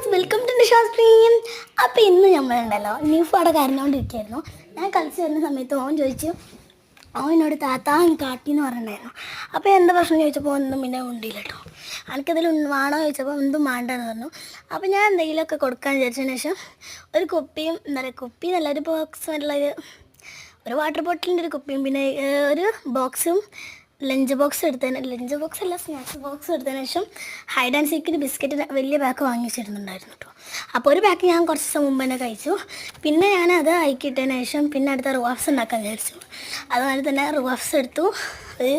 Guys welcome to ഷാസ്ട്രീം. അപ്പോൾ ഇന്ന് നമ്മളുണ്ടല്ലോ നീഫ് അവിടെ കരഞ്ഞുകൊണ്ടിരിക്കുകയായിരുന്നു. ഞാൻ കളിച്ച് വരുന്ന സമയത്ത് ഓൻ ചോദിച്ചു, അവനോട് താത്താ കാട്ടിന്ന് പറഞ്ഞിട്ടുണ്ടായിരുന്നു. അപ്പോൾ എന്താ പ്രശ്നം ചോദിച്ചപ്പോൾ ഒന്നും പിന്നെ ഉണ്ടില്ല കേട്ടോ. എനിക്കതിൽ വേണോ ചോദിച്ചപ്പോൾ എന്തും വേണ്ടെന്ന് പറഞ്ഞു. അപ്പോൾ ഞാൻ എന്തെങ്കിലുമൊക്കെ കൊടുക്കാൻ വിചാരിച്ചതിന് ശേഷം ഒരു കുപ്പിയും എന്താ പറയുക, കുപ്പി നല്ലൊരു ബോക്സ് ഒരു വാട്ടർ ബോട്ടിലിൻ്റെ ഒരു കുപ്പിയും പിന്നെ ഒരു ബോക്സും ലഞ്ച് ബോക്സ് ലഞ്ച് ബോക്സ് അല്ല സ്നാക്സ് ബോക്സ് എടുത്തതിന് ശേഷം ഹൈഡ് ആൻഡ് സീക്കിന് ബിസ്ക്കറ്റ് വലിയ പാക്ക് വാങ്ങിച്ചിരുന്നുണ്ടായിരുന്നു കേട്ടോ. അപ്പോൾ ഒരു പാക്ക് ഞാൻ കുറച്ച് ദിവസം മുമ്പ് തന്നെ കഴിച്ചു. പിന്നെ ഞാനത് അയക്കിട്ടതിന് ശേഷം പിന്നെ അടുത്ത റുവാഫ്സ് ഉണ്ടാക്കാൻ വിചാരിച്ചു. അതുപോലെ തന്നെ റുവാഫ്സ് എടുത്തു, അത്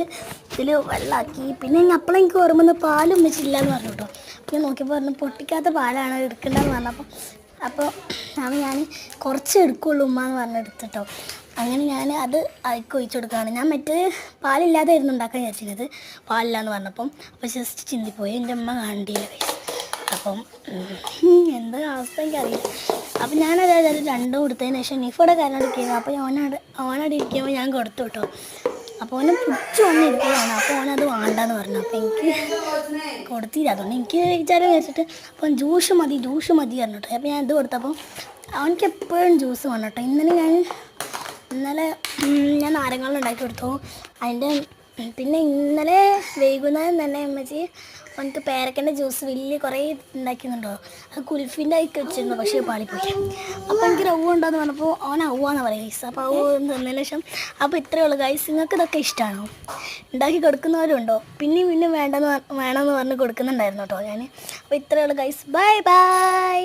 ഇതിൽ വെള്ളമാക്കി. പിന്നെ അപ്പോഴും എനിക്ക് ഓർമ്മ പാലും വെച്ചില്ല എന്ന് പറഞ്ഞു കേട്ടോ. പിന്നെ നോക്കിയപ്പോൾ പറഞ്ഞു പൊട്ടിക്കാത്ത പാലാണ് എടുക്കേണ്ടതെന്ന് പറഞ്ഞപ്പോൾ അപ്പോൾ ഞാൻ കുറച്ച് എടുക്കുള്ളൂ ഉമ്മ എന്ന് പറഞ്ഞെടുത്തിട്ടോ. അങ്ങനെ ഞാൻ അത് അതിക്ക് ഒഴിച്ചു കൊടുക്കുകയാണ്. ഞാൻ മറ്റേ പാലില്ലാതായിരുന്നു ഉണ്ടാക്കാൻ വിചാരിച്ചിരുന്നത്, പാലില്ല എന്ന് പറഞ്ഞപ്പം അപ്പോൾ ജസ്റ്റ് ചിന്തിപ്പോയി. എൻ്റെ അമ്മ കണ്ടില്ല. അപ്പം എന്താ അവസ്ഥ എനിക്കറിയില്ല. അപ്പം ഞാനത് രണ്ടും കൊടുത്തതിന് ശേഷം നിഫോടെ കാരണം എടുക്കുകയാണ്. അപ്പോൾ ഓനവിടെ ഇരിക്കുമ്പോൾ ഞാൻ കൊടുത്തു കേട്ടോ. അപ്പോൾ ഓനെ പിടിച്ച് വന്നിരിക്കുകയാണ്. അപ്പോൾ ഓനത് വേണ്ടെന്ന് പറഞ്ഞു. അപ്പോൾ എനിക്ക് കൊടുത്തില്ല. അതുകൊണ്ട് എനിക്ക് വിചാരം വെച്ചിട്ട് അപ്പം ജ്യൂസ് മതി പറഞ്ഞു കേട്ടോ. അപ്പോൾ ഞാൻ ഇത് കൊടുത്തപ്പോൾ അവനക്ക് എപ്പോഴും ജ്യൂസ് വേണം കേട്ടോ. ഇന്നലെ ഞാൻ നാരങ്ങളും ഉണ്ടാക്കി കൊടുത്തു. പിന്നെ ഇന്നലെ വൈകുന്നേരം തന്നെ അമ്മച്ചി അവനക്ക് പേരക്കൻ്റെ ജ്യൂസ് വലിയ കുറേ ഉണ്ടാക്കിയെന്നുണ്ടോ. അത് കുൽഫിൻ്റെ ആക്കി വെച്ചിരുന്നു, പക്ഷേ പാളിപ്പോയി. അപ്പോൾ എനിക്ക് റവ്വ ഉണ്ടോയെന്ന് പറഞ്ഞപ്പോൾ അവൻ അവ്വാന്ന് പറയും ഗൈസ്. അപ്പോൾ അവ തന്നതിന് ശേഷം അപ്പോൾ ഇത്രയേ ഉള്ളൂ ഗൈസ്. നിങ്ങൾക്ക് ഇതൊക്കെ ഇഷ്ടമാണോ? ഉണ്ടാക്കി കൊടുക്കുന്നവരുണ്ടോ? പിന്നെയും വേണമെന്ന് പറഞ്ഞ് കൊടുക്കുന്നുണ്ടായിരുന്നു കേട്ടോ ഞാൻ. അപ്പോൾ ഇത്രയേ ഉള്ളൂ ഗൈസ്. Bye bye.